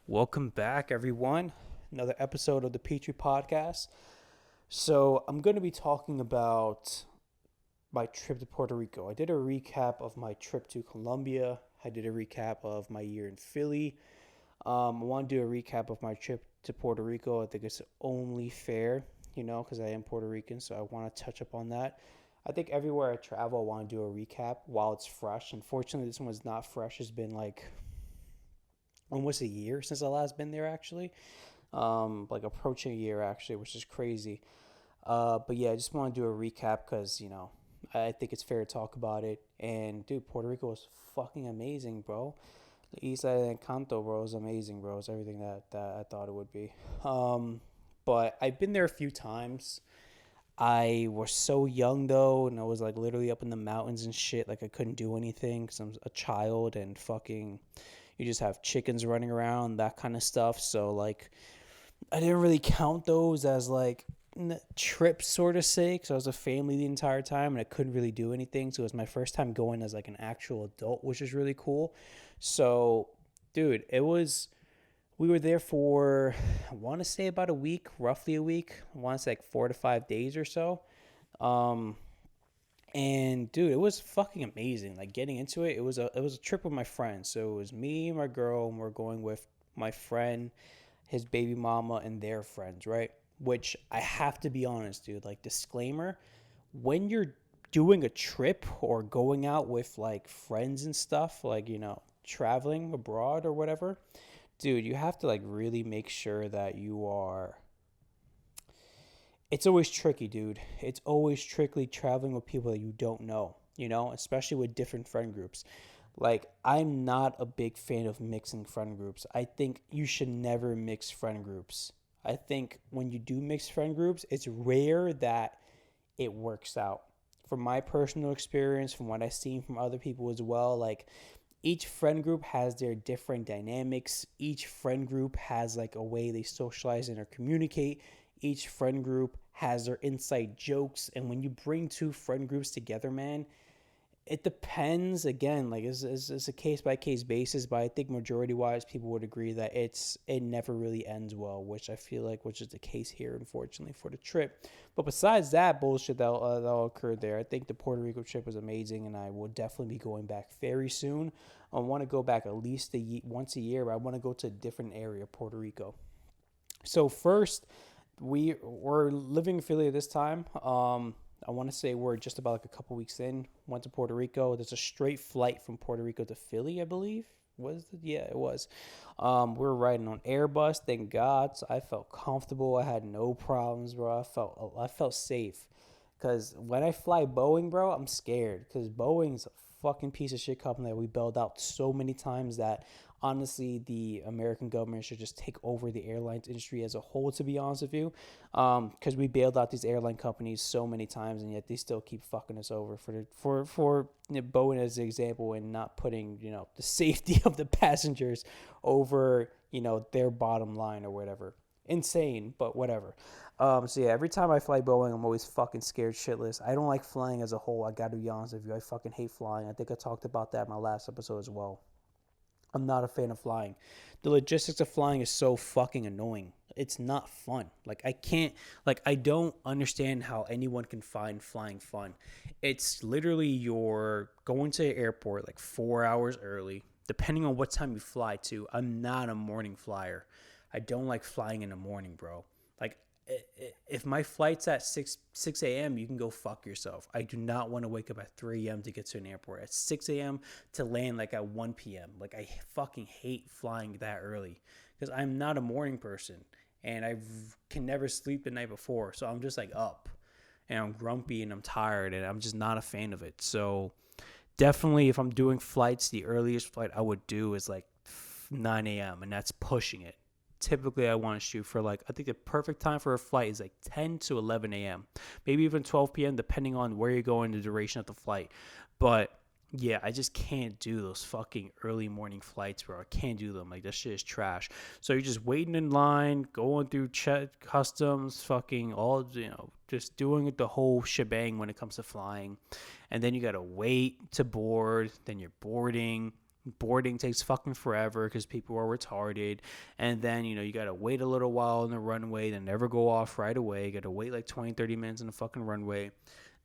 Welcome back, everyone. Another episode of the Pitre podcast. So, I'm going to be talking about my trip to Puerto Rico. I did a recap of my trip to Colombia. I did a recap of my year in Philly. I want to do a recap of my trip to Puerto Rico. I think it's only fair, because I am Puerto Rican, so I want to touch up on that. I think everywhere I travel, I want to do a recap while it's fresh. Unfortunately, this one was not fresh. It's been like almost a year since I last been there, actually. Like approaching a year, actually, which is crazy. But yeah, I just want to do a recap because, I think it's fair to talk about it. And dude, Puerto Rico is fucking amazing, bro. The Isla de Encanto, bro, is amazing, bro. It's everything that I thought it would be. But I've been there a few times. I was so young though, and I was like literally up in the mountains and shit. Like I couldn't do anything because I'm a child and fucking. You just have chickens running around, that kind of stuff. So like, I didn't really count those as like trips sort of sake. So I was a family the entire time, and I couldn't really do anything. So it was my first time going as like an actual adult, which is really cool. So, dude, it was. We were there for, I want to say about a week, roughly a week. I want to say like 4 to 5 days or so. Um, and dude, it was fucking amazing. Like getting into it, it was a trip with my friends. So it was me, my girl, and we're going with my friend, his baby mama, and their friends, right? Which I have to be honest, dude. Like disclaimer, when you're doing a trip or going out with like friends and stuff, like traveling abroad or whatever, dude, you have to like really make sure that you are. It's always tricky, dude. It's always tricky traveling with people that you don't know, especially with different friend groups. Like, I'm not a big fan of mixing friend groups. I think you should never mix friend groups. I think when you do mix friend groups, it's rare that it works out. From my personal experience, from what I've seen from other people as well, like each friend group has their different dynamics. Each friend group has like a way they socialize and or communicate. Each friend group has their inside jokes. And when you bring two friend groups together, man, it depends. Again, like it's a case by case basis, but I think majority wise, people would agree that it never really ends well, which I feel like which is the case here, unfortunately, for the trip. But besides that bullshit that occurred there, I think the Puerto Rico trip was amazing, and I will definitely be going back very soon. I want to go back at least once a year. But I want to go to a different area of Puerto Rico. So first, we're living in Philly at this time. I want to say we're just about like a couple weeks in. Went to Puerto Rico. There's a straight flight from Puerto Rico to Philly, I believe. Yeah, it was. We were riding on Airbus. Thank God. So I felt comfortable. I had no problems, bro. I felt safe. Cause when I fly Boeing, bro, I'm scared. Cause Boeing's a fucking piece of shit company that we bailed out so many times that honestly the American government should just take over the airlines industry as a whole. To be honest with you, because we bailed out these airline companies so many times, and yet they still keep fucking us over for Boeing as an example, and not putting the safety of the passengers over their bottom line or whatever. Insane, but whatever. So yeah, every time I fly Boeing, I'm always fucking scared shitless. I don't like flying as a whole. I gotta be honest with you. I fucking hate flying. I think I talked about that in my last episode as well. I'm not a fan of flying. The logistics of flying is so fucking annoying. It's not fun. Like I can't like I don't understand how anyone can find flying fun. It's literally you're going to the airport like 4 hours early, depending on what time you fly to. I'm not a morning flyer. I don't like flying in the morning, bro. Like if my flight's at 6 a.m., you can go fuck yourself. I do not want to wake up at 3 a.m. to get to an airport. At 6 a.m. to land like at 1 p.m. Like I fucking hate flying that early because I'm not a morning person and I can never sleep the night before. So I'm just like up and I'm grumpy and I'm tired and I'm just not a fan of it. So definitely if I'm doing flights, the earliest flight I would do is like 9 a.m. and that's pushing it. Typically I want to shoot for like I think the perfect time for a flight is like 10 to 11 a.m. maybe even 12 p.m. depending on where you're going, the duration of the flight. But yeah, I just can't do those fucking early morning flights, bro. I can't do them. Like that shit is trash. So you're just waiting in line, going through customs, fucking all just doing it the whole shebang when it comes to flying. And then you gotta wait to board, then you're boarding, Boarding takes fucking forever because people are retarded. And then, you got to wait a little while on the runway. They never go off right away. You got to wait like 20, 30 minutes on the fucking runway.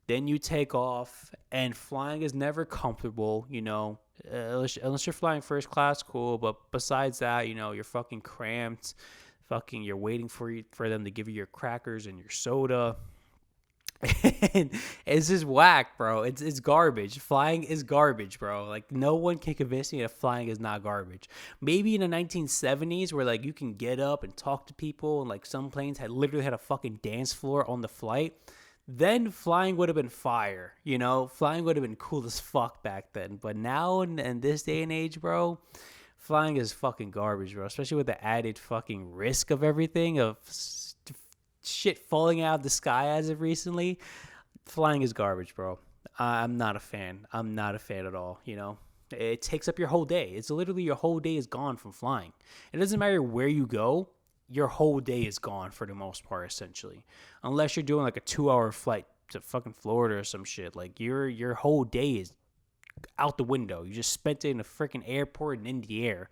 Then you take off, and flying is never comfortable, unless you're flying first class, cool. But besides that, you're fucking cramped. Fucking, you're waiting for them to give you your crackers and your soda. And it's just whack, bro. It's garbage. Flying is garbage, bro. Like, no one can convince me that flying is not garbage. Maybe in the 1970s, where like you can get up and talk to people, and like some planes had literally had a fucking dance floor on the flight. Then flying would have been fire, Flying would have been cool as fuck back then. But now in this day and age, bro, flying is fucking garbage, bro. Especially with the added fucking risk of everything, of shit falling out of the sky as of recently. Flying is garbage, bro. I'm not a fan. I'm not a fan at all, It takes up your whole day. It's literally your whole day is gone from flying. It doesn't matter where you go. Your whole day is gone for the most part, essentially. Unless you're doing like a 2-hour flight to fucking Florida or some shit. Like, your whole day is out the window. You just spent it in a freaking airport and in the air.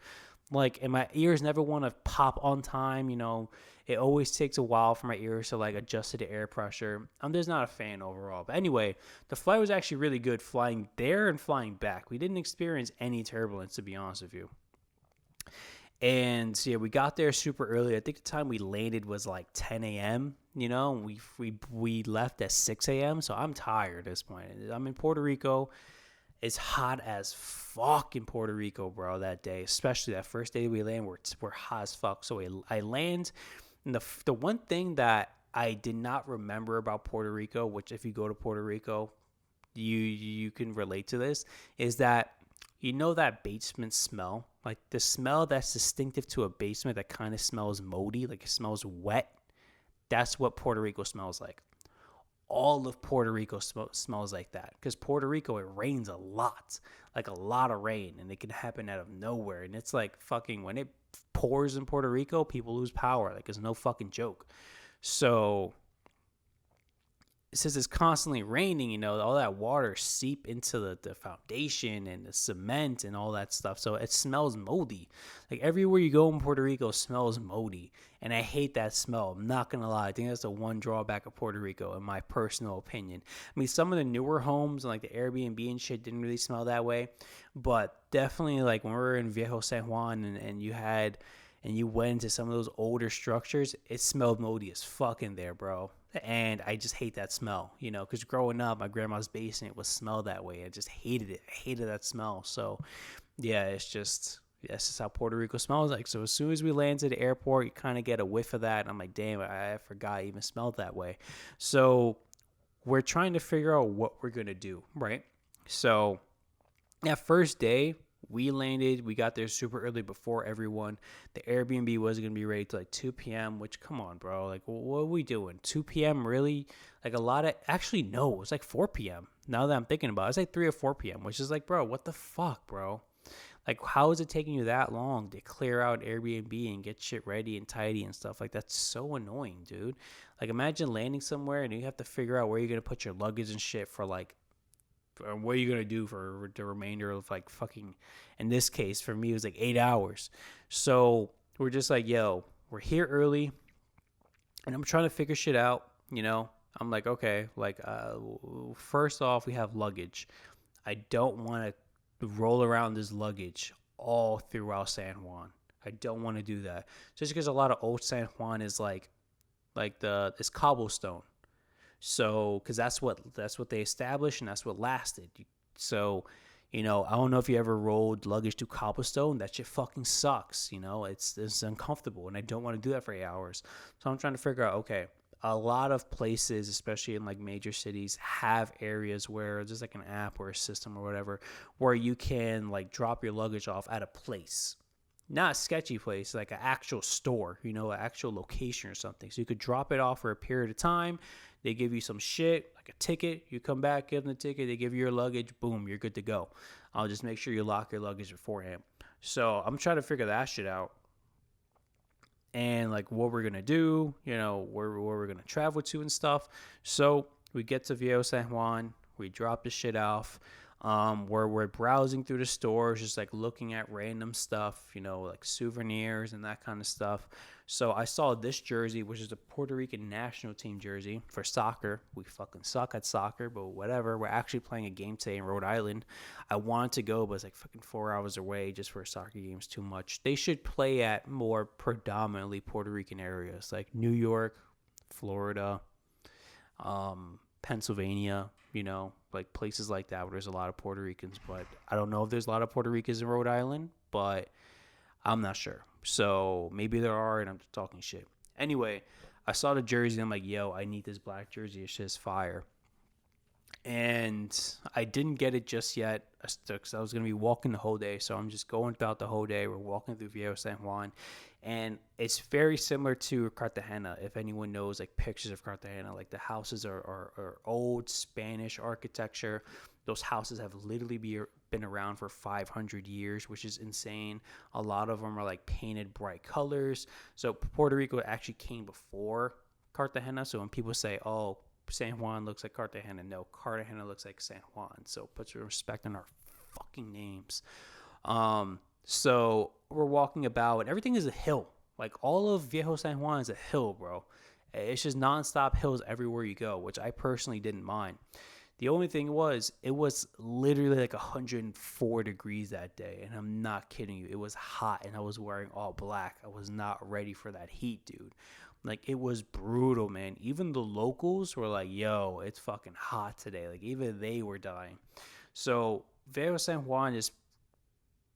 Like, and my ears never want to pop on time, It always takes a while for my ears to like adjust to the air pressure. I'm just not a fan overall. But anyway, the flight was actually really good flying there and flying back. We didn't experience any turbulence, to be honest with you. And so, yeah, we got there super early. I think the time we landed was like 10 a.m. We left at 6 a.m. So I'm tired at this point. I'm in Puerto Rico. It's hot as fuck in Puerto Rico, bro, that day. Especially that first day we land, we're hot as fuck. So I land, and the one thing that I did not remember about Puerto Rico, which if you go to Puerto Rico, you can relate to this, is that that basement smell, like the smell that's distinctive to a basement that kind of smells moldy, like it smells wet. That's what Puerto Rico smells like. All of Puerto Rico smells like that, because Puerto Rico, it rains a lot, like a lot of rain, and it can happen out of nowhere. And it's like fucking, when it pours in Puerto Rico, people lose power. Like, it's no fucking joke. So since it's constantly raining, all that water seep into the foundation and the cement and all that stuff. So it smells moldy. Like, everywhere you go in Puerto Rico smells moldy. And I hate that smell. I'm not going to lie. I think that's the one drawback of Puerto Rico, in my personal opinion. I mean, some of the newer homes and like the Airbnb and shit didn't really smell that way. But definitely, like, when we were in Viejo San Juan and you went into some of those older structures, it smelled moldy as fuck in there, bro. And I just hate that smell, because growing up, my grandma's basement would smell that way. I just hated it. I hated that smell. So, yeah, that's just how Puerto Rico smells like. So as soon as we land at the airport, you kind of get a whiff of that. And I'm like, damn, I forgot it even smelled that way. So we're trying to figure out what we're going to do, right? So that first day, we landed. We got there super early before everyone. The Airbnb wasn't going to be ready till like 2 p.m., which, come on, bro. Like, what are we doing? 2 p.m., really? Like, actually, no, it was like 4 p.m. Now that I'm thinking about it, it's like 3 or 4 p.m., which is like, bro, what the fuck, bro? Like, how is it taking you that long to clear out Airbnb and get shit ready and tidy and stuff? Like, that's so annoying, dude. Like, imagine landing somewhere and you have to figure out where you're going to put your luggage and shit for like, or what are you going to do for the remainder of like fucking, in this case, for me, it was like 8 hours. So we're just like, yo, we're here early and I'm trying to figure shit out, I'm like, okay, like, first off, we have luggage. I don't want to roll around this luggage all throughout San Juan. I don't want to do that. Just because a lot of Old San Juan is it's cobblestone. So, because that's what they established and that's what lasted. So, I don't know if you ever rolled luggage to cobblestone. That shit fucking sucks. It's uncomfortable, and I don't want to do that for 8 hours. So I'm trying to figure out, okay, a lot of places, especially in like major cities, have areas where there's like an app or a system or whatever where you can like drop your luggage off at a place. Not a sketchy place, like an actual store, an actual location or something. So you could drop it off for a period of time. They give you some shit, like a ticket. You come back, give them the ticket. They give you your luggage. Boom, you're good to go. I'll just make sure you lock your luggage beforehand. So I'm trying to figure that shit out. And like what we're going to do, where we're going to travel to and stuff. So we get to Viejo San Juan. We drop the shit off. where we're browsing through the stores, just like looking at random stuff, like souvenirs and that kind of stuff. So I saw this jersey, which is the Puerto Rican national team jersey for soccer. We fucking suck at soccer, but whatever. We're actually playing a game today in Rhode Island. I wanted to go, but it's like fucking 4 hours away just for a soccer game. Is too much. They should play at more predominantly Puerto Rican areas like New York, Florida, Pennsylvania, like places like that where there's a lot of Puerto Ricans. But I don't know if there's a lot of Puerto Ricans in Rhode Island, but I'm not sure. So maybe there are, and I'm just talking shit. Anyway, I saw the jersey. I'm like, yo, I need this black jersey. It's just fire. And I didn't get it just yet because I was going to be walking the whole day. So I'm just going about the whole day. We're walking through Viejo San Juan. And it's very similar to Cartagena. If anyone knows like pictures of Cartagena, like the houses are old Spanish architecture. Those houses have literally been around for 500 years, which is insane. A lot of them are like painted bright colors. So Puerto Rico actually came before Cartagena. So when people say, oh, San Juan looks like Cartagena, no, Cartagena looks like San Juan. So put some respect on our fucking names. So we're walking about, and everything is a hill. Like all of Viejo San Juan is a hill, bro. It's just nonstop hills everywhere you go, which I personally didn't mind. The only thing was, it was literally like 104 degrees that day, and I'm not kidding you. It was hot, and I was wearing all black. I was not ready for that heat, dude. Like, it was brutal, man. Even the locals were like, yo, it's fucking hot today. Like, even they were dying. So, Viejo San Juan is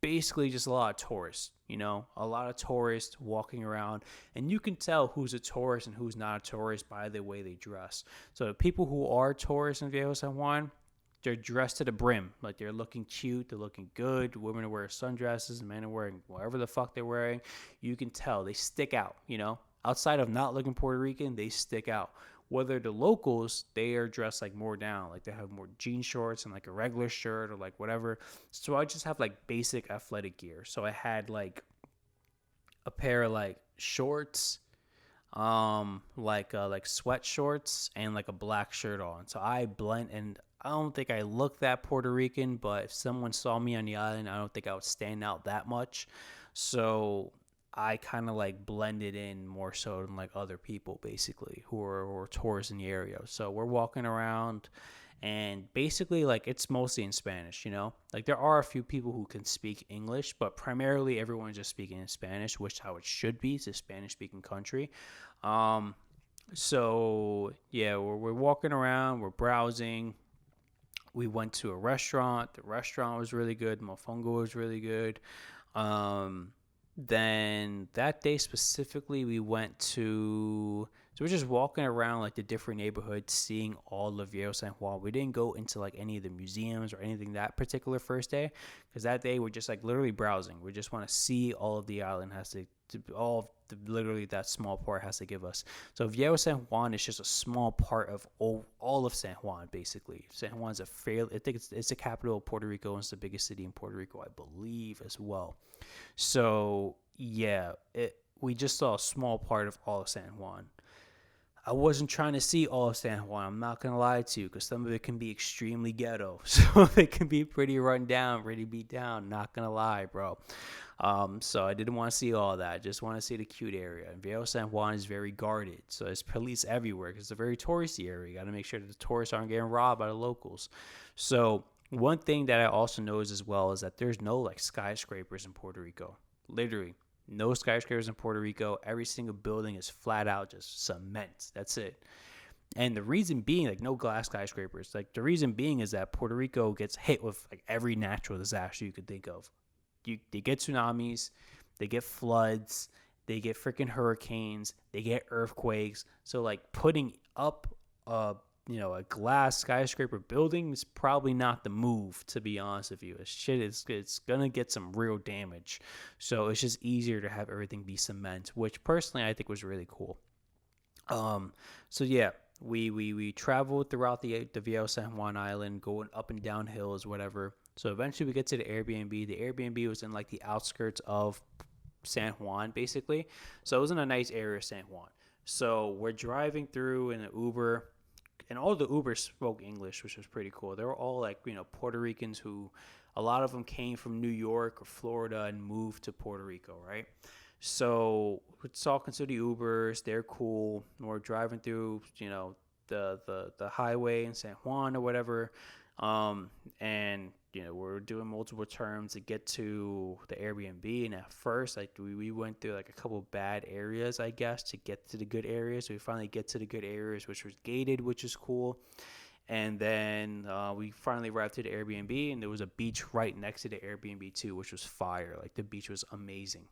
basically just a lot of tourists, a lot of tourists walking around, and you can tell who's a tourist and who's not a tourist by the way they dress. So the people who are tourists in Viejo San Juan, they're dressed to the brim. Like, they're looking cute, they're looking good. Women are wearing sundresses, men are wearing whatever the fuck they're wearing. You can tell they stick out, outside of not looking Puerto Rican, they stick out. Whether the locals, they are dressed like more down, like they have more jean shorts and like a regular shirt or like whatever. So I just have like basic athletic gear. So I had like a pair of like shorts, like sweat shorts and like a black shirt on. So I blend, and I don't think I look that Puerto Rican, but if someone saw me on the island, I don't think I would stand out that much. So I kind of like blended in more so than like other people basically who are tourists in the area. So we're walking around, and basically like it's mostly in Spanish, like there are a few people who can speak English, but primarily everyone's just speaking in Spanish, which how it should be. It's a Spanish speaking country. So yeah, we're walking around, we're browsing. We went to a restaurant. The restaurant was really good. Mofongo was really good. Then that day specifically, we went to, so we're just walking around like the different neighborhoods, seeing all of Viejo San Juan. We didn't go into like any of the museums or anything that particular first day, because that day we're just like literally browsing. We just want to see all of the island has to all of the, literally that small part has to give us. So Viejo San Juan is just a small part of all of San Juan, basically. San Juan's I think it's the capital of Puerto Rico, and it's the biggest city in Puerto Rico, I believe, as well. So yeah, we just saw a small part of all of San Juan. I wasn't trying to see all of San Juan. I'm not going to lie to you, because some of it can be extremely ghetto. So it can be pretty run down, pretty beat down. Not going to lie, bro. So I didn't want to see all that. I just want to see the cute area. And Viejo San Juan is very guarded. So there's police everywhere because it's a very touristy area. You got to make sure that the tourists aren't getting robbed by the locals. So one thing that I also noticed as well is that there's no like skyscrapers in Puerto Rico. Literally. No skyscrapers in Puerto Rico. Every single building is flat out just cement. That's it. And the reason being, like, no glass skyscrapers. Like, the reason being is that Puerto Rico gets hit with like every natural disaster you could think of. They get tsunamis, they get floods, they get freaking hurricanes, they get earthquakes. So like putting up a glass skyscraper building is probably not the move, to be honest with you. It's gonna get some real damage. So it's just easier to have everything be cement, which personally I think was really cool. So yeah, we traveled throughout the Viejo San Juan Island, going up and down hills, whatever. So eventually we get to the Airbnb. The Airbnb was in like the outskirts of San Juan, basically. So it was in a nice area of San Juan. So we're driving through in an Uber, and all the Ubers spoke English, which was pretty cool. They were all like, Puerto Ricans who, a lot of them came from New York or Florida and moved to Puerto Rico, right? So we're talking to the Ubers. They're cool. We're driving through, the highway in San Juan or whatever. And we're doing multiple terms to get to the Airbnb. And at first, like we went through like a couple bad areas, I guess, to get to the good areas. So we finally get to the good areas, which was gated, which is cool. And then we finally arrived to the Airbnb, and there was a beach right next to the Airbnb too, which was fire. Like the beach was amazing.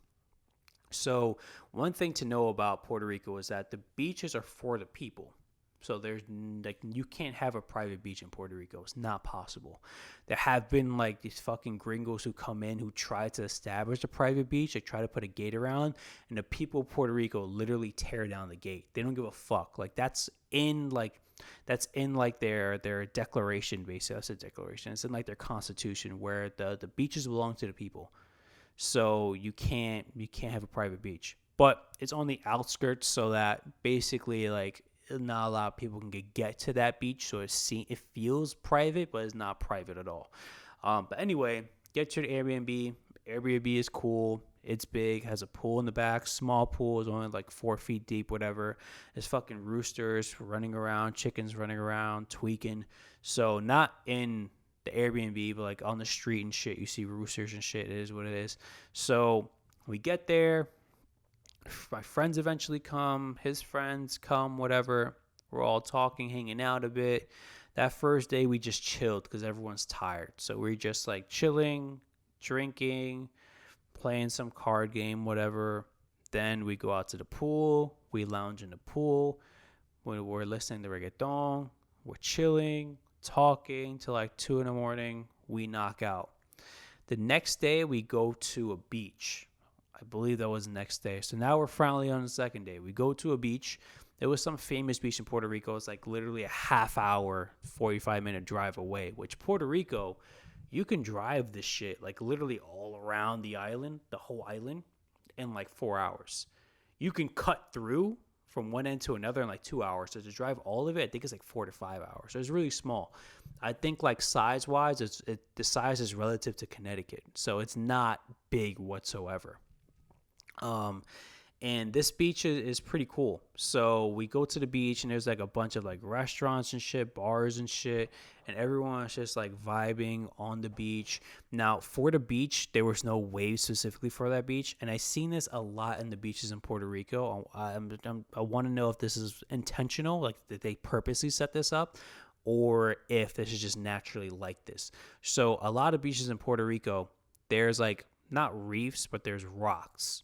So one thing to know about Puerto Rico is that the beaches are for the people. So there's like, you can't have a private beach in Puerto Rico. It's not possible. There have been like these fucking gringos who come in who try to establish a private beach. They try to put a gate around, and the people of Puerto Rico literally tear down the gate. They don't give a fuck. Like that's in their declaration, basically. That's a declaration. It's in like their constitution, where the beaches belong to the people. So you can't have a private beach. But it's on the outskirts, so that basically like not a lot of people can get to that beach, so it feels private, but it's not private at all. But anyway, get to the Airbnb. Airbnb is cool. It's big, has a pool in the back, small pool, is only like 4 feet deep, whatever. There's fucking roosters running around, chickens running around, tweaking. So not in the Airbnb, but like on the street and shit, you see roosters and shit. It is what it is. So we get there. My friends eventually come, his friends come, whatever. We're all talking, hanging out a bit. That first day we just chilled because everyone's tired. So we're just like chilling, drinking, playing some card game, whatever. Then we go out to the pool. We lounge in the pool. We're listening to reggaeton. We're chilling, talking till like 2 a.m. We knock out. The next day we go to a beach. I believe that was the next day. So now we're finally on the second day. We go to a beach. There was some famous beach in Puerto Rico. It's like literally a half hour, 45-minute drive away, which Puerto Rico, you can drive this shit like literally all around the island, the whole island, in like 4 hours. You can cut through from one end to another in like 2 hours. So to drive all of it, I think it's like 4 to 5 hours. So it's really small. I think like size-wise, the size is relative to Connecticut. So it's not big whatsoever. And this beach is pretty cool. So we go to the beach, and there's like a bunch of like restaurants and shit, bars and shit, and everyone's just like vibing on the beach. Now for the beach, there was no waves specifically for that beach, and I've seen this a lot in the beaches in Puerto Rico. I want to know if this is intentional, like that they purposely set this up, or if this is just naturally like this. So a lot of beaches in Puerto Rico, there's like not reefs, but there's rocks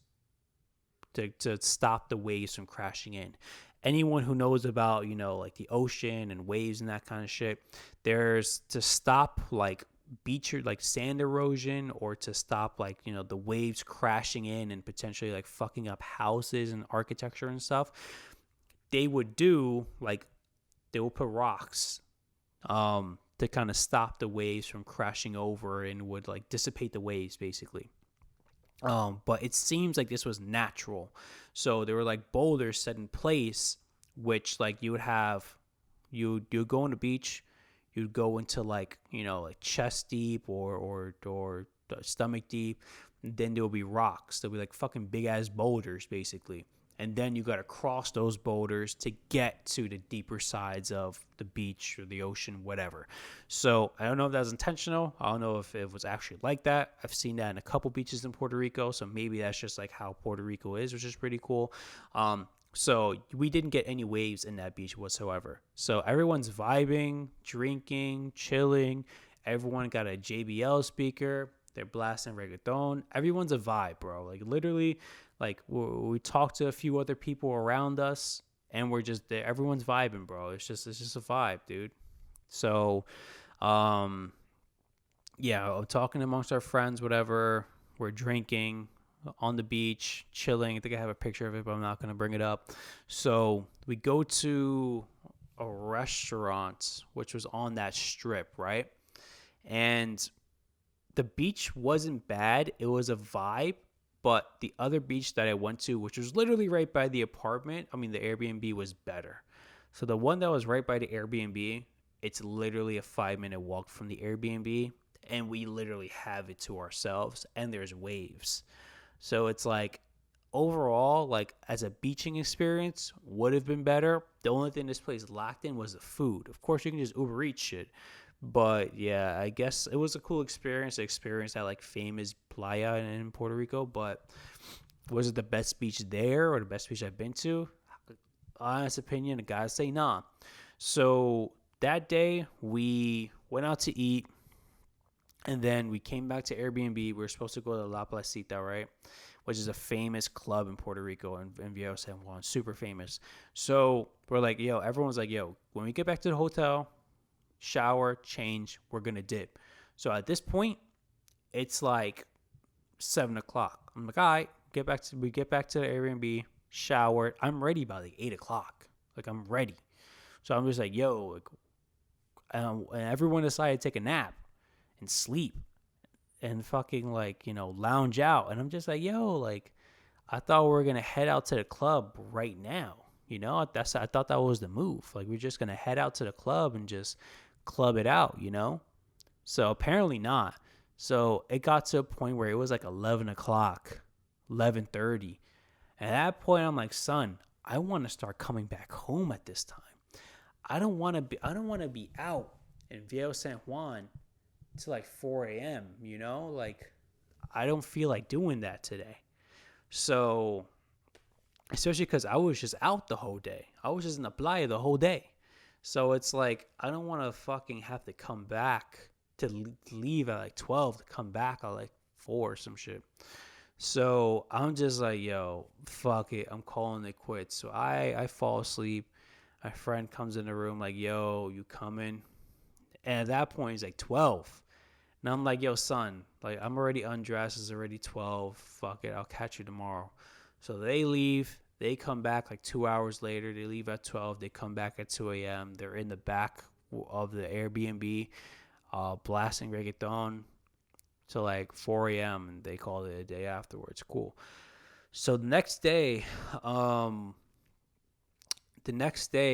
to stop the waves from crashing in. Anyone who knows about, like the ocean and waves and that kind of shit, there's to stop like beach or like sand erosion, or to stop like, the waves crashing in and potentially like fucking up houses and architecture and stuff. They would put rocks to kind of stop the waves from crashing over, and would like dissipate the waves basically. But it seems like this was natural. So there were like boulders set in place, which like you'd go on the beach, you'd go into like, like chest deep or stomach deep. And then there'll be rocks. There'll be like fucking big ass boulders basically. And then you got to cross those boulders to get to the deeper sides of the beach or the ocean, whatever. So I don't know if that's intentional. I don't know if it was actually like that. I've seen that in a couple beaches in Puerto Rico. So maybe that's just like how Puerto Rico is, which is pretty cool. So we didn't get any waves in that beach whatsoever. So everyone's vibing, drinking, chilling. Everyone got a JBL speaker. They're blasting reggaeton. Everyone's a vibe, bro. Like literally, like we talked to a few other people around us, and we're just there. Everyone's vibing, bro. It's just a vibe, dude. So, I'm talking amongst our friends, whatever. We're drinking on the beach, chilling. I think I have a picture of it, but I'm not gonna bring it up. So we go to a restaurant which was on that strip, right? And the beach wasn't bad. It was a vibe. But the other beach that I went to, which was literally right by the apartment, the Airbnb, was better. So the one that was right by the Airbnb, it's literally a 5-minute walk from the Airbnb, and we literally have it to ourselves, and there's waves. So it's like overall, like as a beaching experience, would have been better. The only thing this place lacked in was the food. Of course, you can just Uber Eat shit. But yeah, I guess it was a cool experience to experience that like famous playa in Puerto Rico. But was it the best beach there or the best beach I've been to? Honest opinion, I gotta say nah. So that day we went out to eat, and then we came back to Airbnb. We were supposed to go to La Placita, right? Which is a famous club in Puerto Rico in Viejo San Juan, super famous. So we're like, yo, everyone's like, yo, when we get back to the hotel, shower, change, we're gonna dip. So at this point, it's like 7 o'clock. I'm like, all right, we get back to the Airbnb, shower. I'm ready by like 8 o'clock. Like I'm ready. So I'm just like, yo, like, and everyone decided to take a nap and sleep and fucking like, lounge out. And I'm just like, yo, like I thought we were gonna head out to the club right now. I thought that was the move. Like we're just gonna head out to the club and just club it out. So apparently not. So it got to a point where it was like 11 o'clock, 11:30. And at that point, I'm like, son, I want to start coming back home at this time. I don't want to be out in Viejo San Juan till like 4 a.m., Like, I don't feel like doing that today. So, especially because I was just out the whole day. I was just in the playa the whole day. So it's like, I don't want to fucking have to come back to leave at like 12 to come back at like 4 or some shit. So I'm just like, yo, fuck it. I'm calling it quits. So I fall asleep. My friend comes in the room like, yo, you coming? And at that point, he's like 12. And I'm like, yo, son, like I'm already undressed. It's already 12. Fuck it. I'll catch you tomorrow. So they leave. They come back like 2 hours later. They leave at 12. They come back at 2 a.m. They're in the back of the Airbnb blasting reggaeton till like 4 a.m. and they called it a day afterwards. Cool. So the next day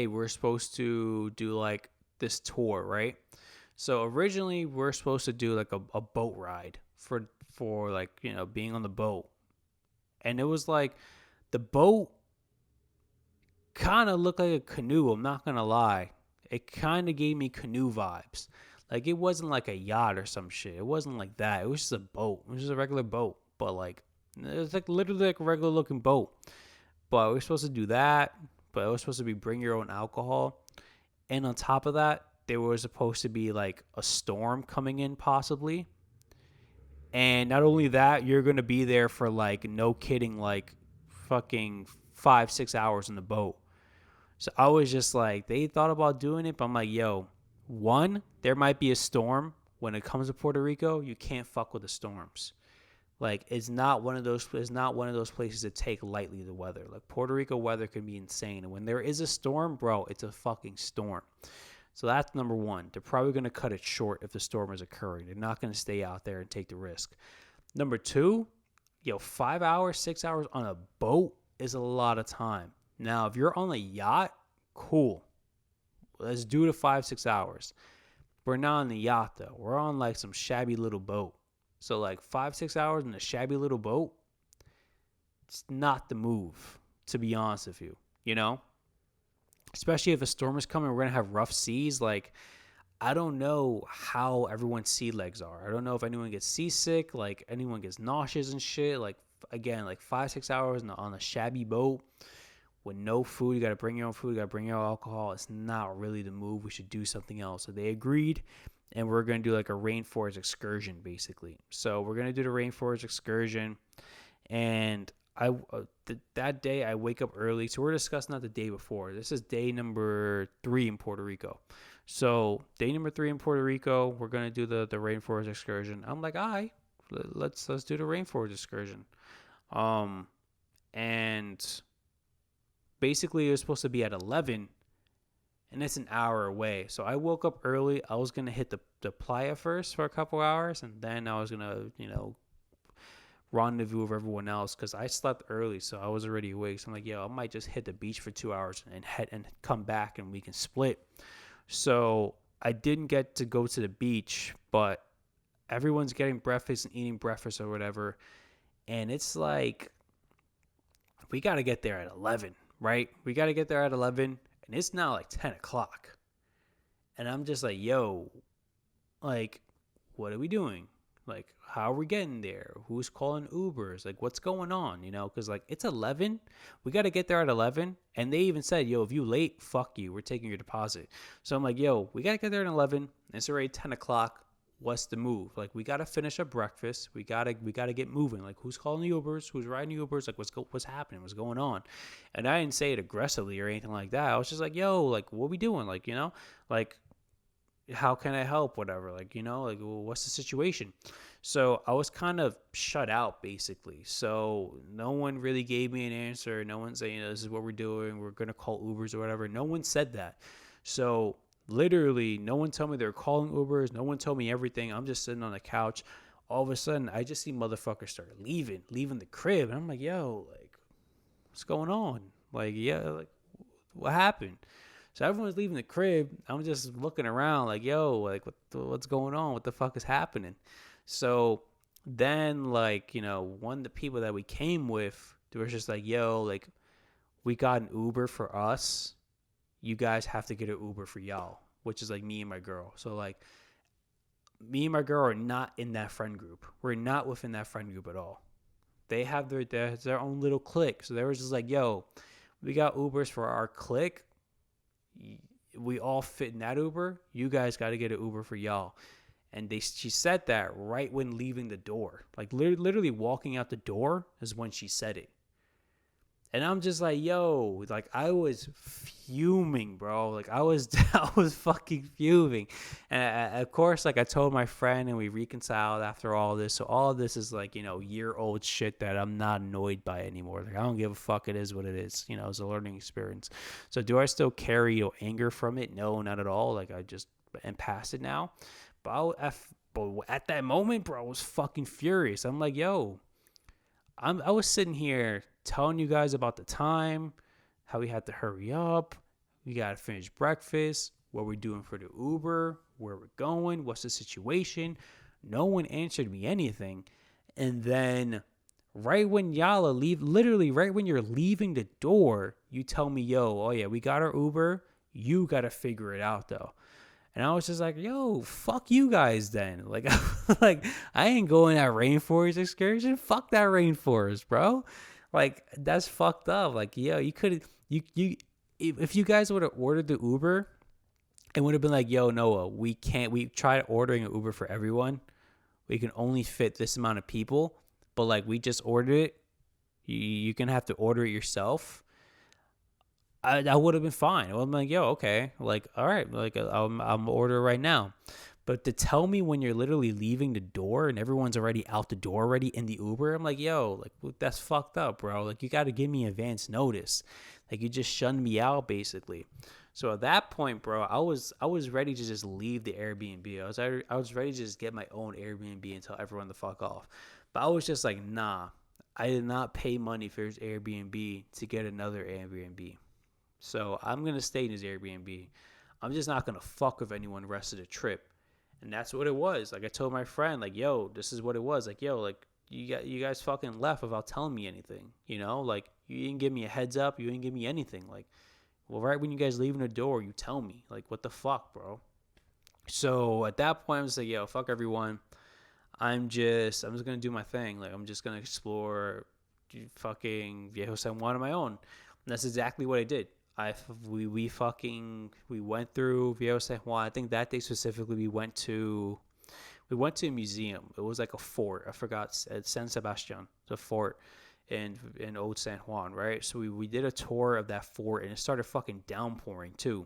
we're supposed to do like this tour, right? So originally we're supposed to do like a boat ride for like, being on the boat. And it was like the boat kind of looked like a canoe, I'm not going to lie. It kind of gave me canoe vibes. Like, it wasn't like a yacht or some shit. It wasn't like that. It was just a boat. It was just a regular boat. But, like, it was like literally like a regular looking boat. But we were supposed to do that. But it was supposed to be bring your own alcohol. And on top of that, there was supposed to be, like, a storm coming in possibly. And not only that, you're going to be there for, like, no kidding, like, fucking 5-6 hours in the boat. So I was just like, they thought about doing it. But I'm like, yo, one, there might be a storm. When it comes to Puerto Rico, you can't fuck with the storms. Like, it's not one of those places to take lightly the weather. Like, Puerto Rico weather can be insane. And when there is a storm, bro, it's a fucking storm. So that's number one. They're probably going to cut it short if the storm is occurring. They're not going to stay out there and take the risk. Number two, 5 hours, 6 hours on a boat is a lot of time. Now, if you're on a yacht, cool. Let's do the 5-6 hours. We're not on the yacht, though. We're on, like, some shabby little boat. So, like, 5-6 hours in a shabby little boat, it's not the move, to be honest with you, Especially if a storm is coming, we're going to have rough seas. Like, I don't know how everyone's sea legs are. I don't know if anyone gets seasick, like, anyone gets nauseous and shit. Like, again, like, 5-6 hours on a shabby boat with no food. You got to bring your own food. You got to bring your own alcohol. It's not really the move. We should do something else. So they agreed, and we're going to do like a rainforest excursion, basically. So we're going to do the rainforest excursion, and that day I wake up early. So we're discussing that the day before. This is day number 3 in Puerto Rico. So day number 3 in Puerto Rico, we're going to do the rainforest excursion. I'm like, all right, let's do the rainforest excursion. And basically, it was supposed to be at 11, and it's an hour away. So I woke up early. I was going to hit the playa first for a couple hours, and then I was going to, rendezvous with everyone else because I slept early, so I was already awake. So I'm like, yo, I might just hit the beach for 2 hours and come back and we can split. So I didn't get to go to the beach, but everyone's getting breakfast and eating breakfast or whatever. And it's like, we got to get there at 11, right? We got to get there at 11, and it's now like 10 o'clock. And I'm just like, yo, like, what are we doing? Like, how are we getting there? Who's calling Ubers? Like, what's going on? You know, because, like, it's 11. We got to get there at 11. And they even said, yo, if you late, fuck you. We're taking your deposit. So I'm like, yo, we got to get there at 11. It's already 10 o'clock. What's the move? Like, we got to finish up breakfast. We got to get moving. Like, who's calling the Ubers? Who's riding the Ubers? Like, what's happening? What's going on? And I didn't say it aggressively or anything like that. I was just like, yo, like, what we doing? Like, you know, like, how can I help? Whatever. Like, you know, like, well, what's the situation? So I was kind of shut out, basically. So no one really gave me an answer. No one saying, this is what we're doing. We're going to call Ubers or whatever. No one said that. So literally, no one told me they were calling Ubers. No one told me everything. I'm just sitting on the couch. All of a sudden, I just see motherfuckers start leaving the crib. And I'm like, yo, like, what's going on? Like, yeah, like, what happened? So everyone's leaving the crib. I'm just looking around like, yo, like, what's going on? What the fuck is happening? So then, like, you know, one of the people that we came with, they were just like, yo, like, we got an Uber for us. You guys have to get an Uber for y'all, which is like me and my girl. So, like, me and my girl are not in that friend group. We're not within that friend group at all. They have their own little clique. So they were just like, yo, we got Ubers for our clique. We all fit in that Uber. You guys got to get an Uber for y'all. And she said that right when leaving the door. Like, literally walking out the door is when she said it. And I'm just like, yo, like, I was fuming, bro. Like, I was fucking fuming. And of course, like, I told my friend and we reconciled after all this. So all of this is like, you know, year-old shit that I'm not annoyed by anymore. Like, I don't give a fuck. It is what it is. You know, it's a learning experience. So do I still carry, you know, anger from it? No, not at all. Like, I just am past it now. But at that moment, bro, I was fucking furious. I'm like, yo, I was sitting here telling you guys about the time, how we had to hurry up, we got to finish breakfast, what we're doing for the Uber, where we're going, what's the situation. No one answered me anything. And then right when y'all leave, literally right when you're leaving the door, you tell me, yo, oh yeah, we got our Uber. You got to figure it out though. And I was just like, yo, fuck you guys then. Like, like, I ain't going that rainforest excursion. Fuck that rainforest, bro. Like, that's fucked up. Like, yo, you could, if you guys would have ordered the Uber, it would have been like, yo, Noah, we tried ordering an Uber for everyone. We can only fit this amount of people. But, like, we just ordered it. You can have to order it yourself. I would have been fine. I'm like, yo, okay, like, all right, like, I'm order right now. But to tell me when you're literally leaving the door and everyone's already out the door already in the Uber, I'm like, yo, like, that's fucked up, bro. Like, you got to give me advance notice. Like, you just shunned me out, basically. So at that point, bro, I was ready to just leave the Airbnb. I was ready to just get my own Airbnb and tell everyone to fuck off. But I was just like, nah, I did not pay money for this Airbnb to get another Airbnb. So I'm going to stay in his Airbnb. I'm just not going to fuck with anyone the rest of the trip. And that's what it was. Like, I told my friend, like, yo, this is what it was. Like, yo, like, you guys fucking left without telling me anything. You know, like, you didn't give me a heads up. You didn't give me anything. Like, well, right when you guys leaving the door, you tell me. Like, what the fuck, bro? So at that point, I was like, yo, fuck everyone. I'm just going to do my thing. Like, I'm just going to explore fucking Viejo San Juan on my own. And that's exactly what I did. We went through Viejo San Juan. I think that day specifically we went to a museum. It was like a fort. I forgot, at San Sebastian, the fort in Old San Juan, right? So we did a tour of that fort, and it started fucking downpouring too.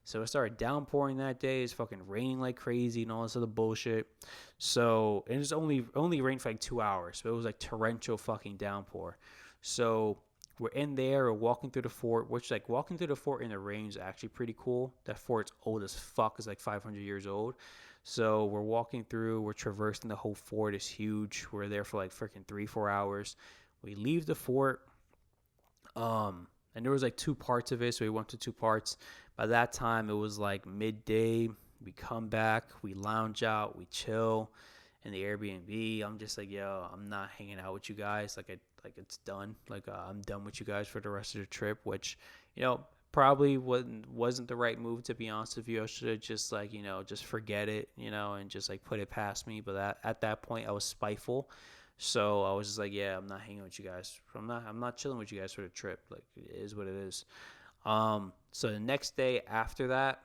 So it started downpouring that day. It's fucking raining like crazy and all this other bullshit. So it was only rained for like 2 hours. So it was like torrential fucking downpour. So we're in there, we're walking through the fort, which, like, walking through the fort in the rain is actually pretty cool. That fort's old as fuck. It's like 500 years old. So we're walking through, we're traversing the whole fort. It's huge. We're there for like freaking 3-4 hours. We leave the fort. And there was like two parts of it, so we went to two parts. By that time, it was like midday. We come back, we lounge out, we chill in the Airbnb. I'm just like, yo, I'm not hanging out with you guys. Like it's done. Like I'm done with you guys for the rest of the trip. Which, probably wasn't the right move, to be honest with you. I should have just like just forget it, and just like put it past me. But at that point, I was spiteful. So I was just like, yeah, I'm not hanging with you guys. I'm not chilling with you guys for the trip. Like it is what it is. So the next day after that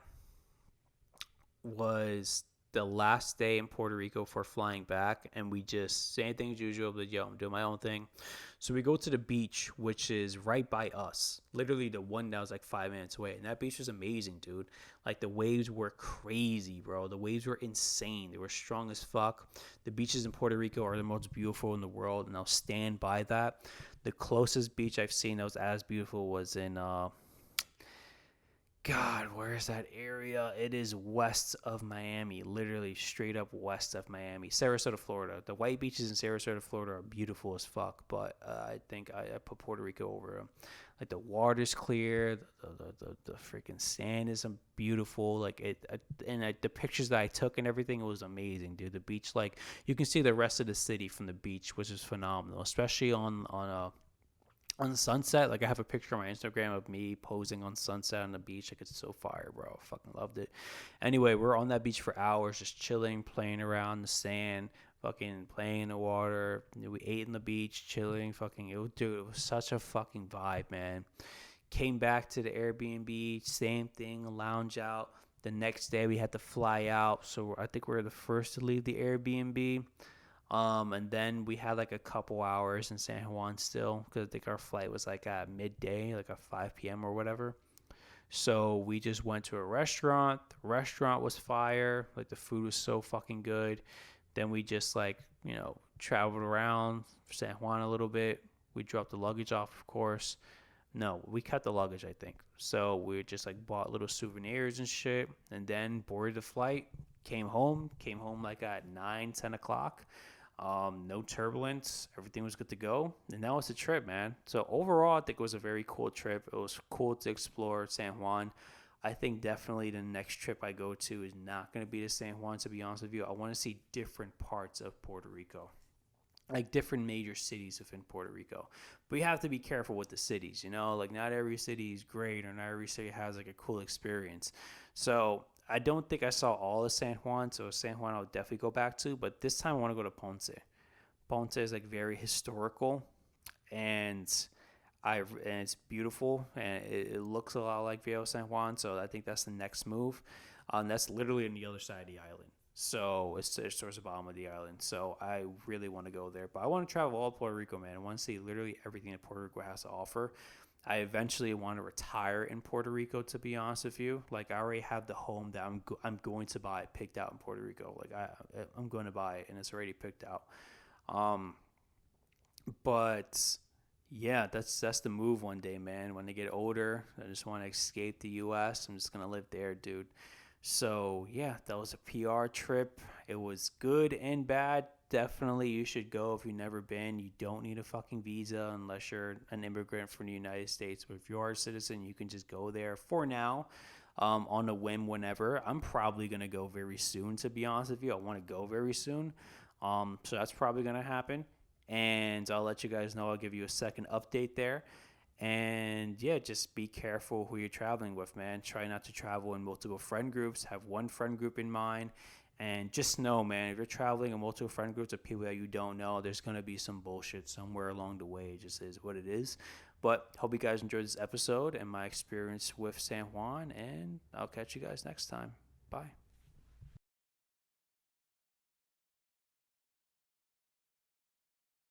was the last day in Puerto Rico for flying back, and we just same thing as usual. But yo, I'm doing my own thing. So we go to the beach, which is right by us, literally the one that was like 5 minutes away, and that beach was amazing, dude. Like the waves were crazy, bro. The waves were insane. They were strong as fuck. The beaches in Puerto Rico are the most beautiful in the world, and I'll stand by that. The closest beach I've seen that was as beautiful was in God, where is that area? It is west of Miami, literally straight up west of Miami, Sarasota, Florida. The white beaches in Sarasota, Florida are beautiful as fuck, but I think I put Puerto Rico over them. Like the water's clear, the freaking sand is beautiful. Like the pictures that I took and everything, it was amazing, dude. The beach, like you can see the rest of the city from the beach, which is phenomenal, especially on the sunset. Like I have a picture on my Instagram of me posing on sunset on the beach. Like it's so fire, bro. I fucking loved it. Anyway, we're on that beach for hours, just chilling, playing around the sand, fucking playing in the water. We ate on the beach, chilling, fucking. It was such a fucking vibe, man. Came back to the Airbnb, same thing, lounge out. The next day we had to fly out, so I think we were the first to leave the Airbnb. And then we had like a couple hours in San Juan still, because I think our flight was like at midday, like at 5 p.m. or whatever. So we just went to a restaurant. The restaurant was fire. Like the food was so fucking good. Then we just like, traveled around San Juan a little bit. We dropped the luggage off, of course. No, we cut the luggage, I think. So we just like bought little souvenirs and shit, and then boarded the flight. Came home like at 9-10 o'clock. No turbulence. Everything was good to go. And that was the trip, man. So overall, I think it was a very cool trip. It was cool to explore San Juan. I think definitely the next trip I go to is not going to be to San Juan, to be honest with you. I want to see different parts of Puerto Rico, like different major cities within Puerto Rico. But you have to be careful with the cities, like not every city is great, or not every city has like a cool experience. So I don't think I saw all of San Juan, so San Juan I'll definitely go back to, but this time I want to go to Ponce. Ponce is like very historical, and it's beautiful, and it looks a lot like Viejo San Juan, so I think that's the next move. That's literally on the other side of the island. So it's towards the bottom of the island. So I really want to go there. But I want to travel all Puerto Rico, man. I want to see literally everything that Puerto Rico has to offer. I eventually want to retire in Puerto Rico, to be honest with you. Like I already have the home that I'm going to buy picked out in Puerto Rico. Like I'm going to buy it, and it's already picked out. But yeah, that's the move one day, man. When I get older, I just want to escape the U.S. I'm just gonna live there, dude. So yeah, that was a PR trip. It was good and bad. Definitely you should go if you've never been. You don't need a fucking visa unless you're an immigrant from the United States. But if you are a citizen, you can just go there for now, on a whim whenever. I'm probably going to go very soon, to be honest with you. I want to go very soon. So that's probably going to happen. And I'll let you guys know. I'll give you a second update there. And yeah, just be careful who you're traveling with, man. Try not to travel in multiple friend groups. Have one friend group in mind. And just know, man, if you're traveling in multiple friend groups of people that you don't know, there's going to be some bullshit somewhere along the way. It just is what it is. But hope you guys enjoyed this episode and my experience with San Juan. And I'll catch you guys next time. Bye.